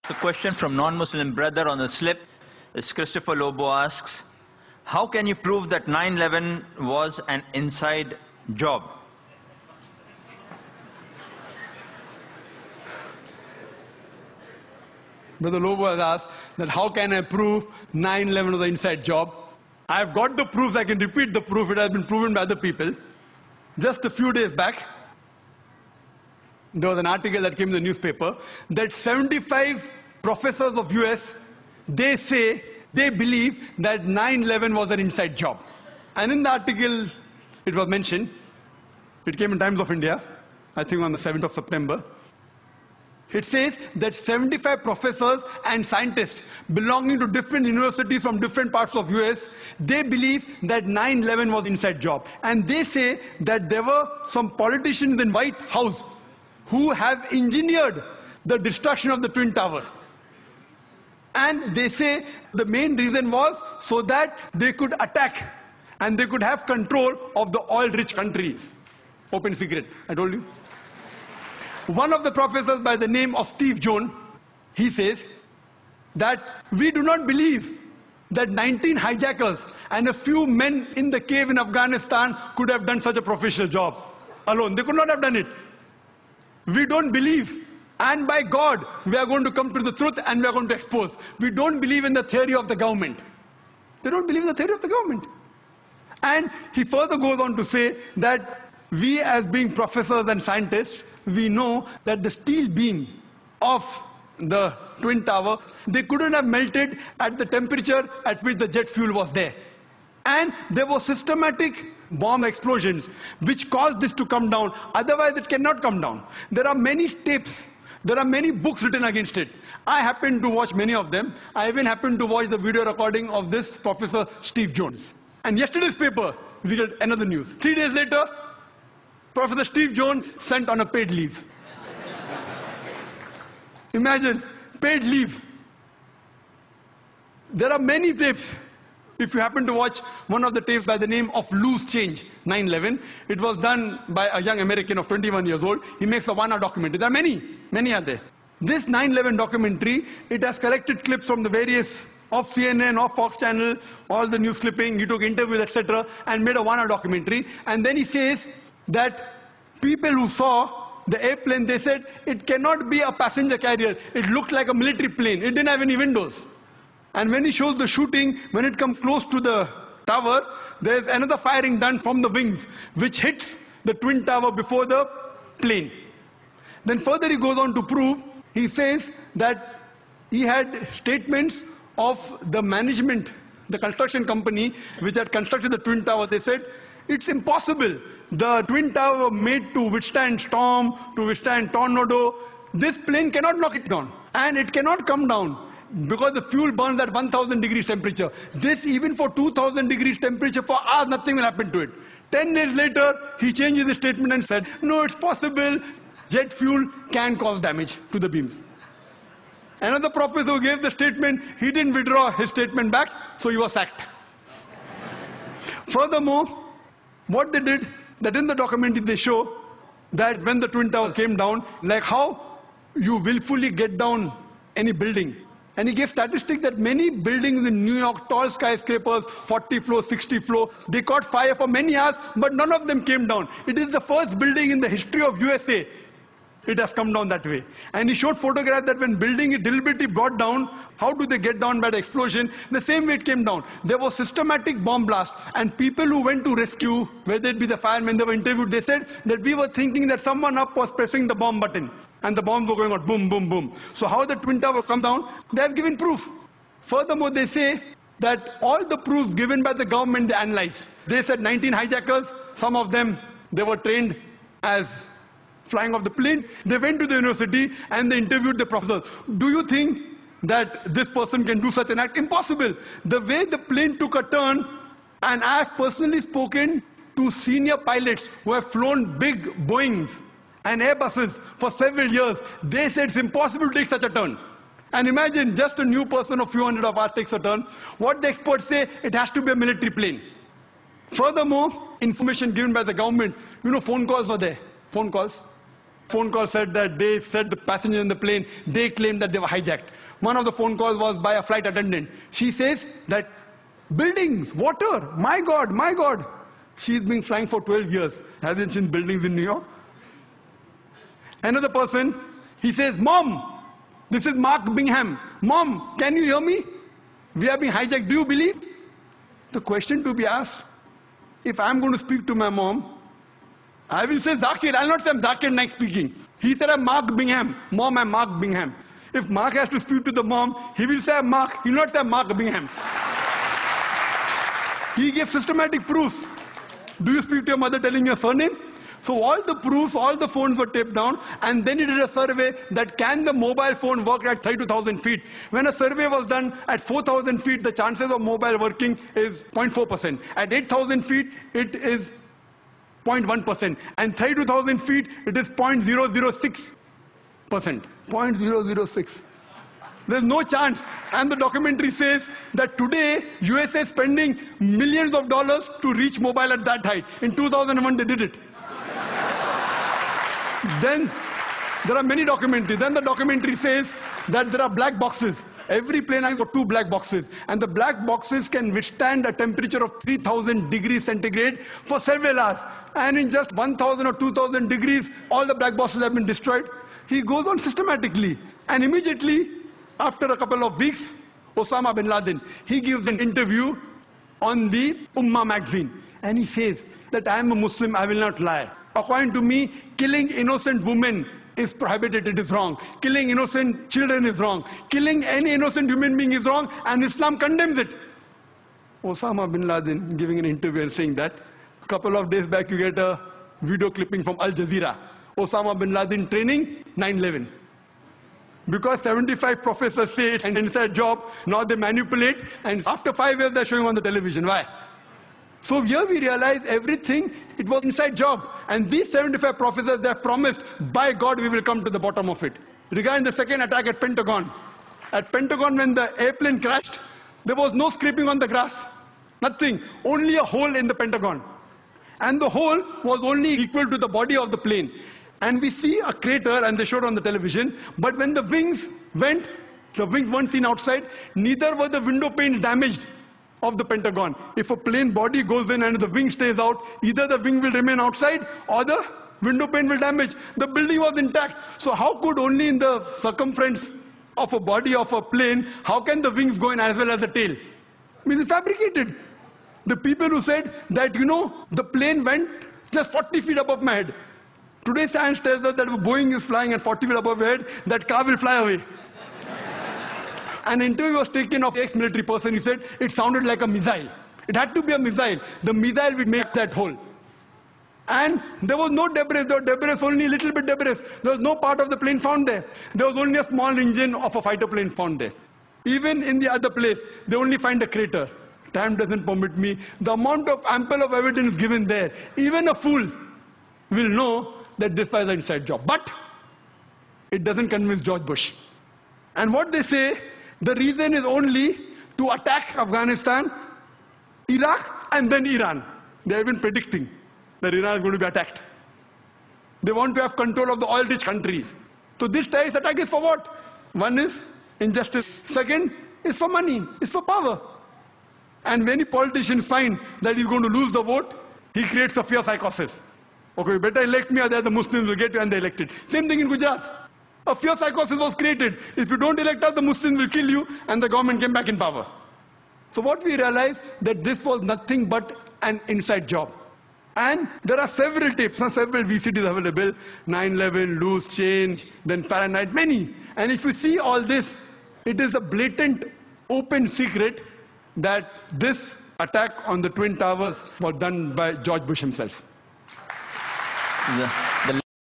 The question from non-Muslim brother on the slip is Christopher Lobo asks, how can you prove that 9/11 was an inside job? Brother Lobo has asked that how can I prove 9/11 was an inside job? I have got the proofs, I can repeat the proof, it has been proven by other people. Just a few days back, there was an article that came in the newspaper that 75 professors of US, they say, they believe that 9/11 was an inside job. And in the article, it was mentioned, it came in Times of India, I think on the 7th of September. It says that 75 professors and scientists belonging to different universities from different parts of US, they believe that 9/11 was inside job. And they say that there were some politicians in White House who have engineered the destruction of the Twin Towers. And they say the main reason was so that they could attack and they could have control of the oil-rich countries. Open secret, I told you. One of the professors by the name of Steve Jones, he says that we do not believe that 19 hijackers and a few men in the cave in Afghanistan could have done such a professional job alone. They could not have done it. We don't believe. And by God, we are going to come to the truth and we are going to expose. We don't believe in the theory of the government. They don't believe in the theory of the government. And he further goes on to say that we as being professors and scientists, we know that the steel beam of the Twin Towers, they couldn't have melted at the temperature at which the jet fuel was there. And there were systematic bomb explosions which caused this to come down. Otherwise, it cannot come down. There are many tapes. There are many books written against it. I happen to watch many of them. I even happened to watch the video recording of this Professor Steve Jones. And yesterday's paper, we get another news. 3 days later, Professor Steve Jones sent on a paid leave. Imagine, paid leave. There are many tapes. If you happen to watch one of the tapes by the name of Loose Change, 9/11, it was done by a young American of 21 years old. He makes a 1-hour documentary. There are many are there. This 9/11 documentary, it has collected clips from the various of CNN, of Fox Channel, all the news clipping, he took interviews, etc., and made a 1-hour documentary. And then he says that people who saw the airplane, they said it cannot be a passenger carrier. It looked like a military plane. It didn't have any windows. And when he shows the shooting, when it comes close to the tower, there's another firing done from the wings, which hits the Twin Tower before the plane. Then further he goes on to prove, he says that he had statements of the management, the construction company, which had constructed the Twin Towers. They said, it's impossible. The Twin Tower were made to withstand storm, to withstand tornado. This plane cannot knock it down. And it cannot come down because the fuel burns at 1,000 degrees temperature. This, even for 2,000 degrees temperature, for hours, nothing will happen to it. 10 days later, he changes the statement and said, no, it's possible. Jet fuel can cause damage to the beams. Another professor who gave the statement, he didn't withdraw his statement back, so he was sacked. Furthermore, what they did, that in the documentary they show that when the Twin Towers came down, like how you willfully get down any building. And he gave statistics that many buildings in New York, tall skyscrapers, 40 floors, 60 floors, they caught fire for many hours, but none of them came down. It is the first building in the history of USA. It has come down that way. And he showed photographs that when building is deliberately brought down, how do they get down by the explosion? The same way it came down. There was systematic bomb blast. And people who went to rescue, whether it be the firemen, they were interviewed, they said that we were thinking that someone up was pressing the bomb button. And the bombs were going out, boom, boom, boom. So how the Twin Towers come down? They have given proof. Furthermore, they say that all the proofs given by the government, they analyzed. They said 19 hijackers, some of them, they were trained as flying off the plane. They went to the university and they interviewed the professors. Do you think that this person can do such an act? Impossible. The way the plane took a turn, and I have personally spoken to senior pilots who have flown big Boeings and Airbuses for several years. They said it's impossible to take such a turn. And imagine just a new person of few hundred of hours takes a turn. What the experts say, it has to be a military plane. Furthermore, information given by the government, phone calls were there. Phone calls. Phone call said that they said the passenger in the plane, they claimed that they were hijacked. One of the phone calls was by a flight attendant. She says that buildings, water, my God, my God. She's been flying for 12 years. Hasn't seen buildings in New York. Another person, he says, Mom, this is Mark Bingham. Mom, can you hear me? We are being hijacked. Do you believe? The question to be asked, if I'm going to speak to my mom, I will say Zakir. I'll not say I'm Zakir Naik speaking. He said I'm Mark Bingham. Mom, I'm Mark Bingham. If Mark has to speak to the mom, he will say I'm Mark. He will not say I'm Mark Bingham. He gave systematic proofs. Do you speak to your mother telling your surname? So all the proofs, all the phones were taped down, and then he did a survey that can the mobile phone work at 32,000 feet. When a survey was done at 4,000 feet, the chances of mobile working is 0.4%. At 8,000 feet, it is 0.1%. And 32,000 feet, it is 0.006%. 0.006. There's no chance. And the documentary says that today, USA is spending millions of dollars to reach mobile at that height. In 2001, they did it. Then there are many documentaries. Then the documentary says that there are black boxes. Every plane has got 2 black boxes. And the black boxes can withstand a temperature of 3,000 degrees centigrade for several hours. And in just 1,000 or 2,000 degrees, all the black boxes have been destroyed. He goes on systematically. And immediately, after a couple of weeks, Osama bin Laden, he gives an interview on the Ummah magazine. And he says that I am a Muslim, I will not lie. According to me, killing innocent women is prohibited, it is wrong. Killing innocent children is wrong. Killing any innocent human being is wrong, and Islam condemns it. Osama bin Laden giving an interview and saying that. A couple of days back, you get a video clipping from Al Jazeera. Osama bin Laden training 9/11. Because 75 professors say it's an inside job, now they manipulate, and after 5 years, they're showing on the television. Why? So here we realize everything, it was inside job. And these 75 professors, they have promised, by God, we will come to the bottom of it. Regarding the second attack at Pentagon. At Pentagon, when the airplane crashed, there was no scraping on the grass. Nothing. Only a hole in the Pentagon. And the hole was only equal to the body of the plane. And we see a crater, and they showed on the television. But when the wings went, the wings weren't seen outside, neither were the window panes damaged of the Pentagon. If a plane body goes in and the wing stays out, either the wing will remain outside or the window pane will damage. The building was intact. So how could only in the circumference of a body of a plane, how can the wings go in as well as the tail? I mean, it's fabricated. The people who said that, the plane went just 40 feet above my head. Today science tells us that if Boeing is flying at 40 feet above your head, that car will fly away. An interview was taken of an ex-military person. He said it sounded like a missile. It had to be a missile. The missile would make that hole. And there was no debris. There was debris, only a little bit debris. There was no part of the plane found there. There was only a small engine of a fighter plane found there. Even in the other place, they only find a crater. Time doesn't permit me. The amount of ample of evidence given there, even a fool will know that this was an inside job. But it doesn't convince George Bush. And what they say, the reason is only to attack Afghanistan, Iraq, and then Iran. They have been predicting that Iran is going to be attacked. They want to have control of the oil-rich countries. So this terrorist attack is for what? One is injustice. Second is for money, is for power. And many politicians find that he's going to lose the vote, he creates a fear psychosis. Okay, you better elect me, otherwise the Muslims will get you and they elected. Same thing in Gujarat. A fear psychosis was created. If you don't elect us, the Muslims will kill you, and the government came back in power. So what we realized, that this was nothing but an inside job. And there are several tapes, several VCDs available, 9/11, loose change, then Fahrenheit, many. And if you see all this, it is a blatant, open secret that this attack on the Twin Towers was done by George Bush himself. The